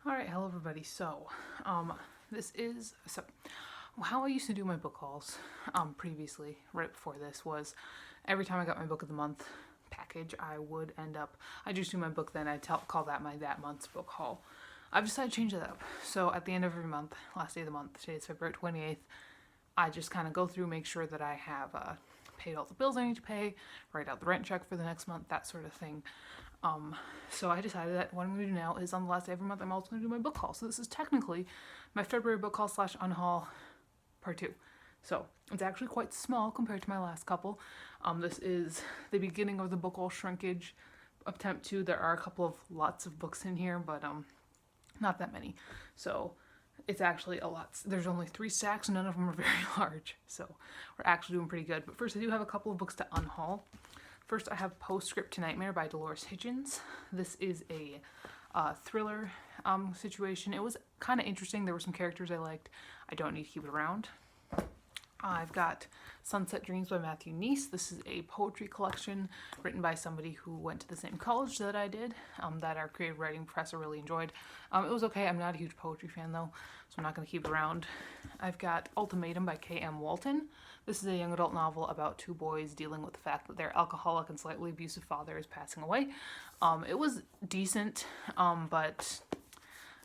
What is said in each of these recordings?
All right, hello everybody. So how I used to do my book hauls previously, right before this, was every time I got my book of the month package, I just do my book, then call that my that month's book haul. I've decided to change that up. So at the end of every month, last day of the month, today is February 28th, I just kind of go through, make sure that I have paid all the bills I need to pay, write out the rent check for the next month, that sort of thing. Um, so I decided that what I'm going to do now is on the last day of every month, I'm also going to do my book haul. So this is technically my February book haul / unhaul part 2. So it's actually quite small compared to my last couple. This is the beginning of the book haul shrinkage attempt 2. There are a couple of lots of books in here, but not that many. So it's actually a lot. There's only 3 stacks, and none of them are very large. So we're actually doing pretty good. But first, I do have a couple of books to unhaul. First, I have Postscript to Nightmare by Dolores Hitchens. This is a thriller situation. It was kind of interesting. There were some characters I liked. I don't need to keep it around. I've got Sunset Dreams by Matthew Neese. This is a poetry collection written by somebody who went to the same college that I did, that our creative writing professor really enjoyed. It was okay. I'm not a huge poetry fan though, so I'm not going to keep it around. I've got Ultimatum by K.M. Walton. This is a young adult novel about 2 boys dealing with the fact that their alcoholic and slightly abusive father is passing away. It was decent, but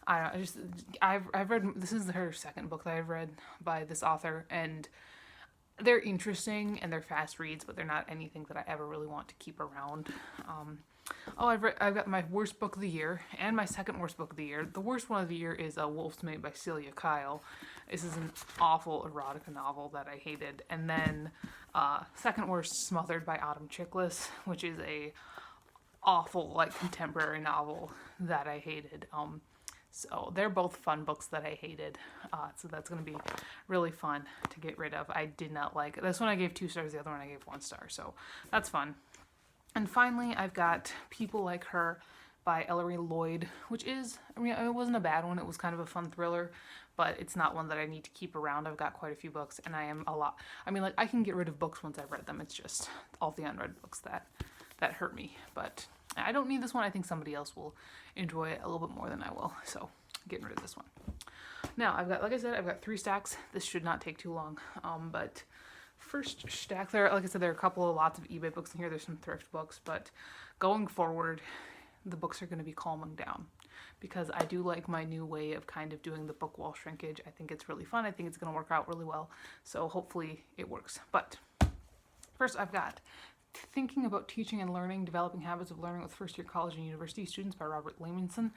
I don't know, I've read, this is her second book that I've read by this author, and they're interesting and they're fast reads, but they're not anything that I ever really want to keep around. I've got my worst book of the year and my second worst book of the year. The worst one of the year is A Wolf's Mate by Celia Kyle. This is an awful erotica novel that I hated. And then second worst, Smothered by Autumn Chickless, which is a awful contemporary novel that I hated. So they're both fun books that I hated. So that's going to be really fun to get rid of. I did not like this one. I gave 2 stars. The other one I gave 1 star. So that's fun. And finally, I've got People Like Her by Ellery Lloyd, which is, it wasn't a bad one. It was kind of a fun thriller, but it's not one that I need to keep around. I've got quite a few books, and I can get rid of books once I've read them. It's just all the unread books that hurt me. But I don't need this one. I think somebody else will enjoy it a little bit more than I will. So getting rid of this one. Now I've got 3 stacks. This should not take too long. But first stack there, like I said, there are a couple of lots of eBay books in here. There's some thrift books, but going forward, the books are going to be calming down because I do like my new way of kind of doing the book wall shrinkage. I think it's really fun. I think it's going to work out really well. So hopefully it works. But first I've got Thinking About Teaching and Learning, Developing Habits of Learning with First-Year College and University Students by Robert Laymanson.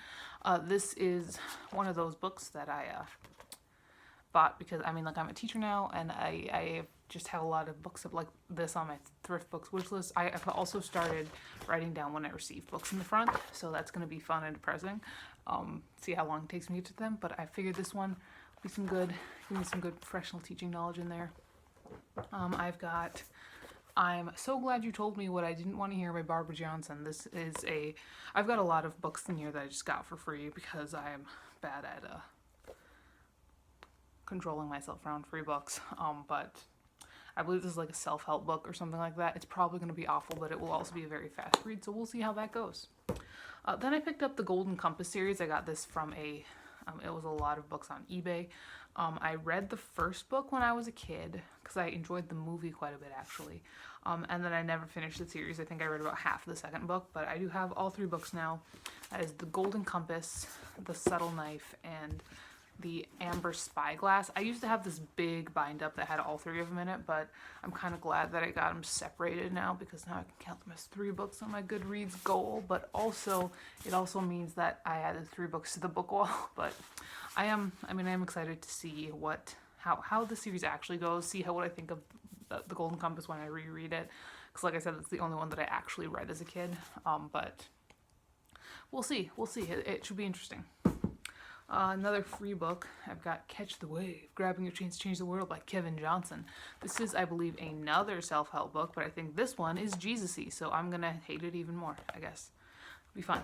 This is one of those books that I bought because, I'm a teacher now, and I just have a lot of books like this on my thrift books wish list. I've also started writing down when I receive books in the front, so that's going to be fun and depressing. See how long it takes me to get to them, but I figured this one will be give me some good professional teaching knowledge in there. I've got I'm So Glad You Told Me What I Didn't Want to Hear by Barbara Johnson. I've got a lot of books in here that I just got for free because I am bad at controlling myself around free books. But I believe this is like a self-help book or something like that. It's probably going to be awful, but it will also be a very fast read, so we'll see how that goes. Then I picked up the Golden Compass series. I got this from it was a lot of books on eBay. I read the first book when I was a kid because I enjoyed the movie quite a bit actually. And then I never finished the series. I think I read about half of the second book, but I do have all 3 books now. That is The Golden Compass, The Subtle Knife, and The Amber Spyglass. I used to have this big bind up that had all 3 of them in it, but I'm kind of glad that I got them separated now because now I can count them as 3 books on my Goodreads goal. But also, it also means that I added 3 books to the book wall. But I am excited to see how the series actually goes. See what I think of the Golden Compass when I reread it. Because like I said, it's the only one that I actually read as a kid. But we'll see. It should be interesting. Another free book, I've got Catch the Wave, Grabbing Your Chance to Change the World by Kevin Johnson. This is, I believe, another self-help book, but I think this one is Jesus-y, so I'm going to hate it even more, I guess. It'll be fun.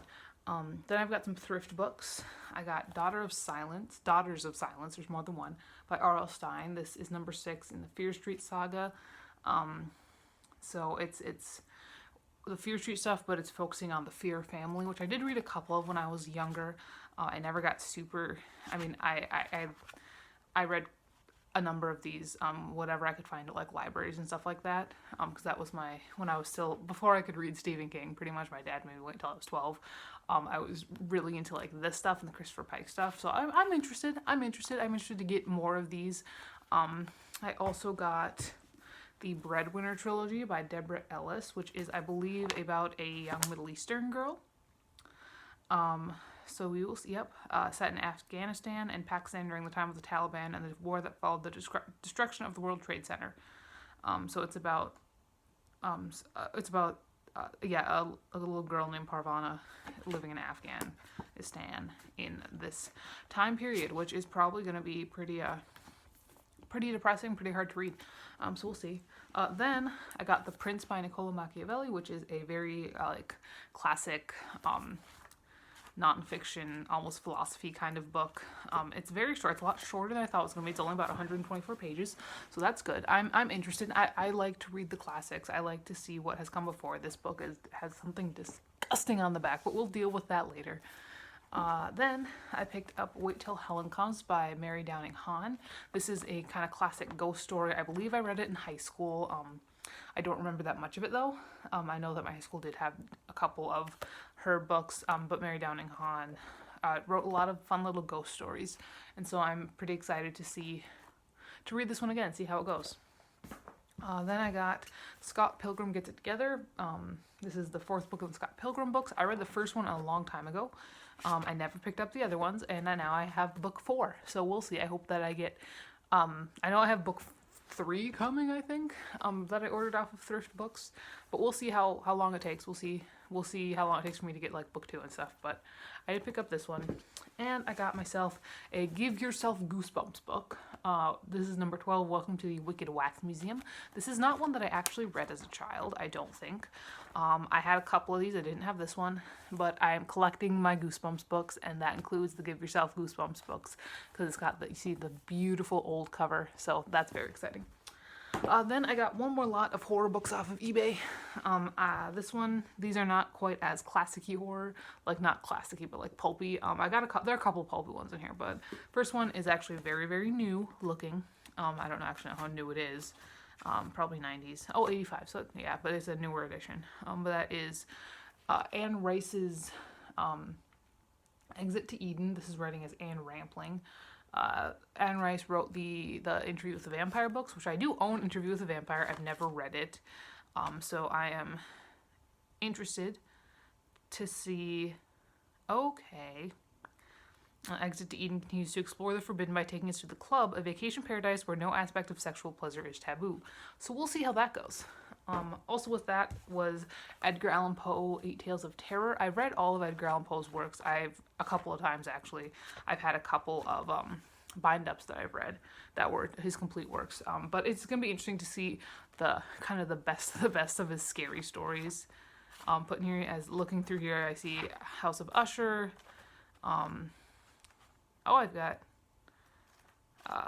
Then I've got some thrift books. I got Daughters of Silence, there's more than one, by R.L. Stine. This is number 6 in the Fear Street saga. So it's the Fear Street stuff, but it's focusing on the Fear family, which I did read a couple of when I was younger. I never got super. I mean, I read a number of these, whatever I could find at like libraries and stuff like that, because that was when I was still, before I could read Stephen King, pretty much my dad made me wait until I was 12. I was really into like this stuff and the Christopher Pike stuff, so I'm interested. I'm interested to get more of these. I also got the Breadwinner trilogy by Deborah Ellis, which is, I believe, about a young Middle Eastern girl. So we will see, yep, set in Afghanistan and Pakistan during the time of the Taliban and the war that followed the destruction of the World Trade Center. So it's about, a little girl named Parvana living in Afghanistan in this time period, which is probably going to be pretty depressing, pretty hard to read. So we'll see. Then I got The Prince by Niccolo Machiavelli, which is a very classic nonfiction, almost philosophy kind of book. It's very short. It's a lot shorter than I thought it was going to be. It's only about 124 pages, so that's good. I'm interested. I like to read the classics. I like to see what has come before. This book has something disgusting on the back, but we'll deal with that later. Then I picked up Wait Till Helen Comes by Mary Downing Hahn. This is a kind of classic ghost story. I believe I read it in high school. I don't remember that much of it though. I know that my high school did have a couple of her books, but Mary Downing Hahn wrote a lot of fun little ghost stories, and so I'm pretty excited to read this one again, see how it goes. Then I got Scott Pilgrim Gets It Together. This is the fourth book of the Scott Pilgrim books. I read the first one a long time ago. I never picked up the other ones, and now I have book 4. So we'll see. I hope that I get. I know I have book 3 coming, I think, that I ordered off of Thrift Books, but we'll see how long it takes. We'll see how long it takes for me to get like book 2 and stuff. But I did pick up this one, and I got myself a Give Yourself Goosebumps book. This is number 12, Welcome to the Wicked Wax Museum. This is not one that I actually read as a child, I don't think. I had a couple of these. I didn't have this one, but I am collecting my Goosebumps books, and that includes the Give Yourself Goosebumps books, because it's got you see the beautiful old cover, so that's very exciting. Then I got one more lot of horror books off of eBay. These are not quite as classic-y horror, like not classic-y, but like pulpy. There are a couple of pulpy ones in here, but first one is actually very, very new looking. I don't actually know how new it is. Probably 90s. Oh, 85. So yeah, but it's a newer edition. But that is Anne Rice's Exit to Eden. This is writing as Anne Rampling. Anne Rice wrote the Interview with the Vampire books, which I do own. Interview with the Vampire. I've never read it, so I am interested to see. Okay. Exit to Eden continues to explore the forbidden by taking us to the club, a vacation paradise where no aspect of sexual pleasure is taboo. So we'll see how that goes. Also with that was Edgar Allan Poe, 8 Tales of Terror. I've read all of Edgar Allan Poe's works. A couple of times actually. I've had a couple of bind-ups that I've read that were his complete works. But it's going to be interesting to see the kind of the best of his scary stories. Put in here, as looking through here, I see House of Usher. I've got,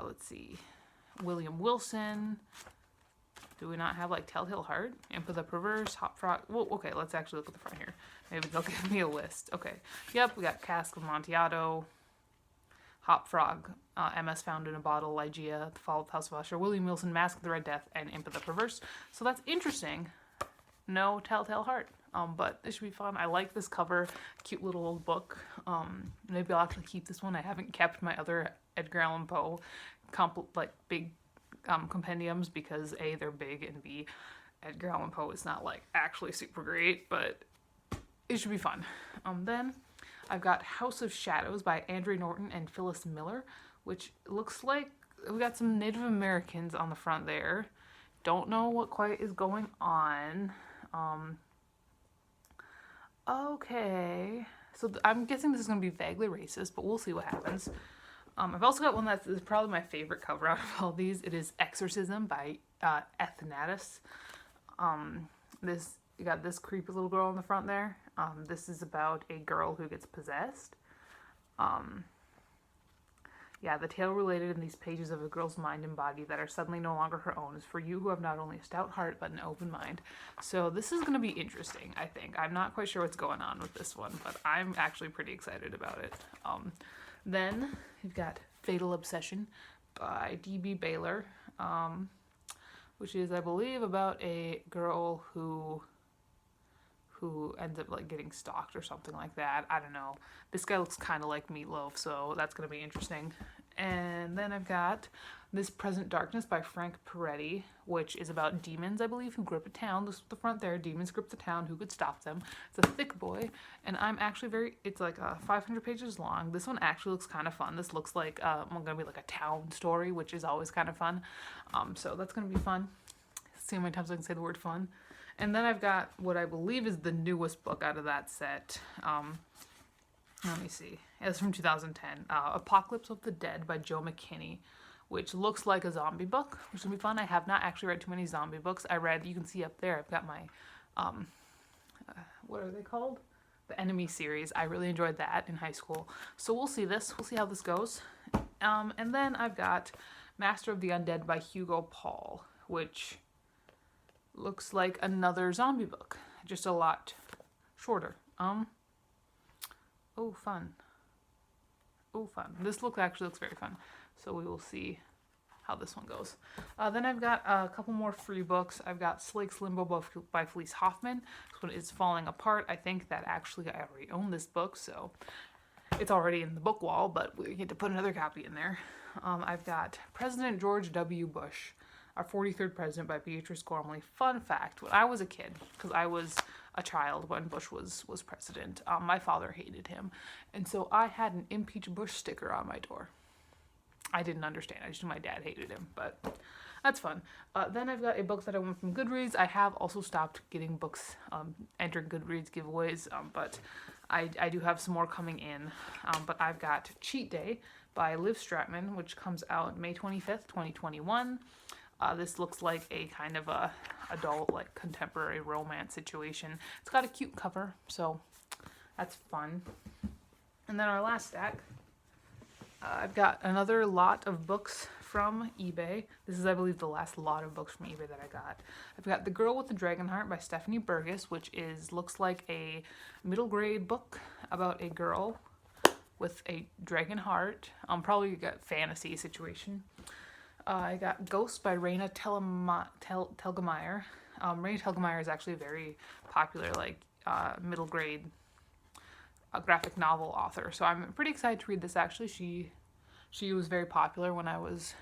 let's see, William Wilson. Do we not have like Telltale Heart? Imp of the Perverse, Hop Frog. Well, okay, let's actually look at the front here. Maybe they'll give me a list. Okay. Yep, we got Cask of Amontillado, Hop Frog, MS Found in a Bottle, Ligeia, The Fall of the House of Usher, William Wilson, Mask of the Red Death, and Imp of the Perverse. So that's interesting. No Telltale Heart. But this should be fun. I like this cover. Cute little old book. Maybe I'll actually keep this one. I haven't kept my other Edgar Allan Poe big compendiums because A, they're big, and B, Edgar Allan Poe is not like actually super great, but it should be fun. Then I've got House of Shadows by Andrea Norton and Phyllis Miller, which looks like we got some Native Americans on the front there. Don't know what quite is going on. Okay, so I'm guessing this is going to be vaguely racist, but we'll see what happens. I've also got one that is probably my favorite cover out of all these. It is Exorcism by Ethnatus. You got this creepy little girl on the front there. This is about a girl who gets possessed. Yeah, the tale related in these pages of a girl's mind and body that are suddenly no longer her own is for you who have not only a stout heart but an open mind. So this is going to be interesting, I think. I'm not quite sure what's going on with this one, but I'm actually pretty excited about it. Then you've got Fatal Obsession by D.B. Baylor, which is, I believe, about a girl who ends up like getting stalked or something like that. I don't know. This guy looks kind of like Meatloaf, so that's going to be interesting. And then I've got This Present Darkness by Frank Peretti, which is about demons, I believe, who grip a town. This is the front there. Demons grip the town. Who could stop them? It's a thick boy, and I'm actually it's like 500 pages long. This one actually looks kind of fun. This looks like going to be like a town story, which is always kind of fun. So that's going to be fun. See how many times I can say the word fun. And then I've got what I believe is the newest book out of that set. Let me see. It's from 2010. Apocalypse of the Dead by Joe McKinney, which looks like a zombie book, which will be fun. I have not actually read too many zombie books. You can see up there, I've got my, what are they called? The Enemy series. I really enjoyed that in high school. So we'll see this. We'll see how this goes. And then I've got Master of the Undead by Hugo Paul, which looks like another zombie book, just a lot shorter. Oh, fun. This actually looks very fun. So we will see how this one goes. Then I've got a couple more free books. I've got Slake's Limbo by Felice Hoffman. This one is Falling Apart. I think that actually I already own this book, so it's already in the book wall, but we get to put another copy in there. I've got President George W. Bush, Our 43rd President by Beatrice Gormley. Fun fact, when I was a kid, because I was a child when Bush was president, my father hated him. And so I had an Impeach Bush sticker on my door. I didn't understand. I just knew my dad hated him, but that's fun. Then I've got a book that I won from Goodreads. I have also stopped getting books, entering Goodreads giveaways, but I do have some more coming in. But I've got Cheat Day by Liv Stratman, which comes out May 25th, 2021. This looks like a kind of a adult, like contemporary romance situation. It's got a cute cover, so that's fun. And then our last stack, I've got another lot of books from eBay. This is, I believe, the last lot of books from eBay that I got. I've got The Girl with the Dragon Heart by Stephanie Burgess, which looks like a middle grade book about a girl with a dragon heart. Probably got fantasy situation. I got Ghost by Raina Telgemeier. Raina Telgemeier is actually a very popular, middle grade graphic novel author. So I'm pretty excited to read this. Actually, she was very popular when I was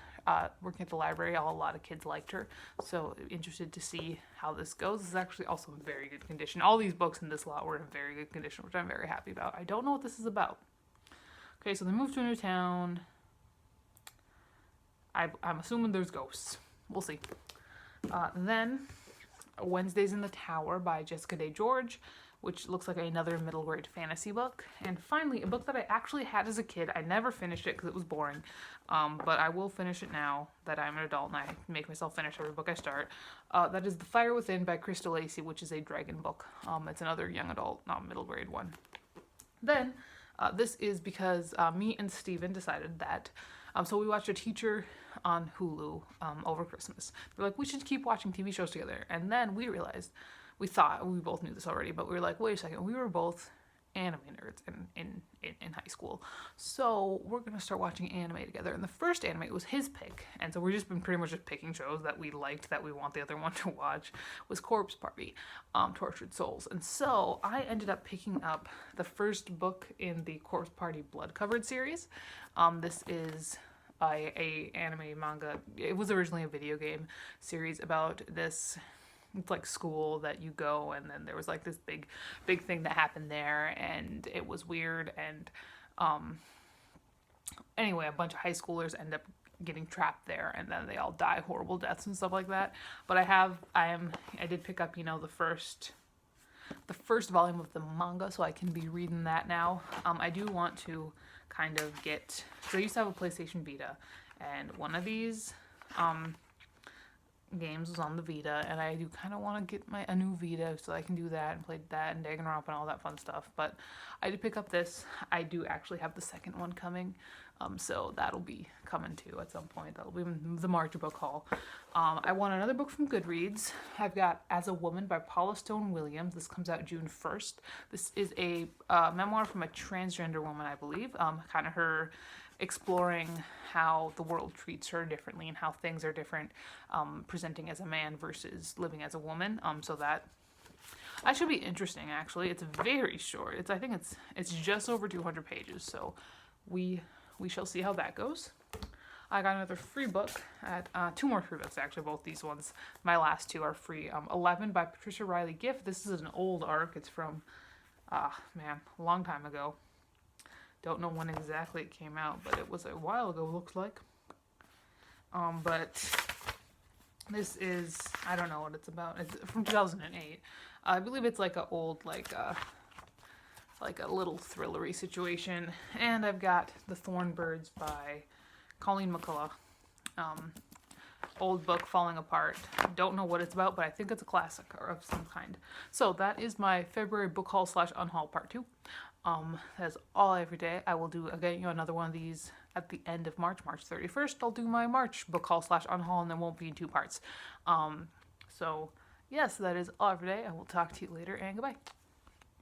working at the library. A lot of kids liked her. So interested to see how this goes. This is actually also in very good condition. All these books in this lot were in very good condition, which I'm very happy about. I don't know what this is about. Okay, so they moved to a new town. I'm assuming there's ghosts. We'll see. Then Wednesdays in the Tower by Jessica Day George, which looks like another middle grade fantasy book. And finally, a book that I actually had as a kid. I never finished it because it was boring, but I will finish it now that I'm an adult and I make myself finish every book I start. That is The Fire Within by Crystal Lacey, which is a dragon book. It's another young adult, middle grade one. Then this is because me and Steven decided that so we watched A Teacher on Hulu over Christmas. We're like, we should keep watching TV shows together. And then we realized, we both knew this already, but we were like, wait a second, we were both anime nerds in high school. So we're going to start watching anime together. And the first anime was his pick. And so we've just been pretty much just picking shows that we liked, that we want the other one to watch, was Corpse Party, Tortured Souls. And so I ended up picking up the first book in the Corpse Party Blood Covered series. This is a anime manga. It was originally a video game series about this, it's like school that you go, and then there was like this big thing that happened there, and it was weird, and anyway, a bunch of high schoolers end up getting trapped there, and then they all die horrible deaths and stuff like that. But I did pick up, the first volume of the manga, so I can be reading that now. I do want to kind of so I used to have a PlayStation Vita, and one of these games was on the Vita, and I do kind of want to get a new Vita so I can do that and play that and Danganronpa and all that fun stuff. But I did pick up this. I do actually have the second one coming, so that'll be coming too at some point. That'll be the March book haul. I want another book from Goodreads. I've got As a Woman by Paula Stone Williams. This comes out June 1st. This is a memoir from a transgender woman, I believe. Kind of her exploring how the world treats her differently and how things are different, presenting as a man versus living as a woman. So that should be interesting. Actually, it's very short. I think it's just over 200 pages. So we shall see how that goes. I got another free book at two more free books actually. Both these ones, my last two, are free. 11 by Patricia Riley Giff. This is an old arc. It's from a long time ago. Don't know when exactly it came out, but it was a while ago, looks like. But this is, I don't know what it's about. It's from 2008. I believe it's like a old, like a little thrillery situation. And I've got The Thorn Birds by Colleen McCullough. Old book, falling apart. Don't know what it's about, but I think it's a classic or of some kind. So that is my February book haul / unhaul part 2. That's all every day. I will do again another one of these at the end of March 31st. I'll do my March book haul / unhaul, and then won't be in 2 parts. So yes, that is all every day. I will talk to you later, and goodbye.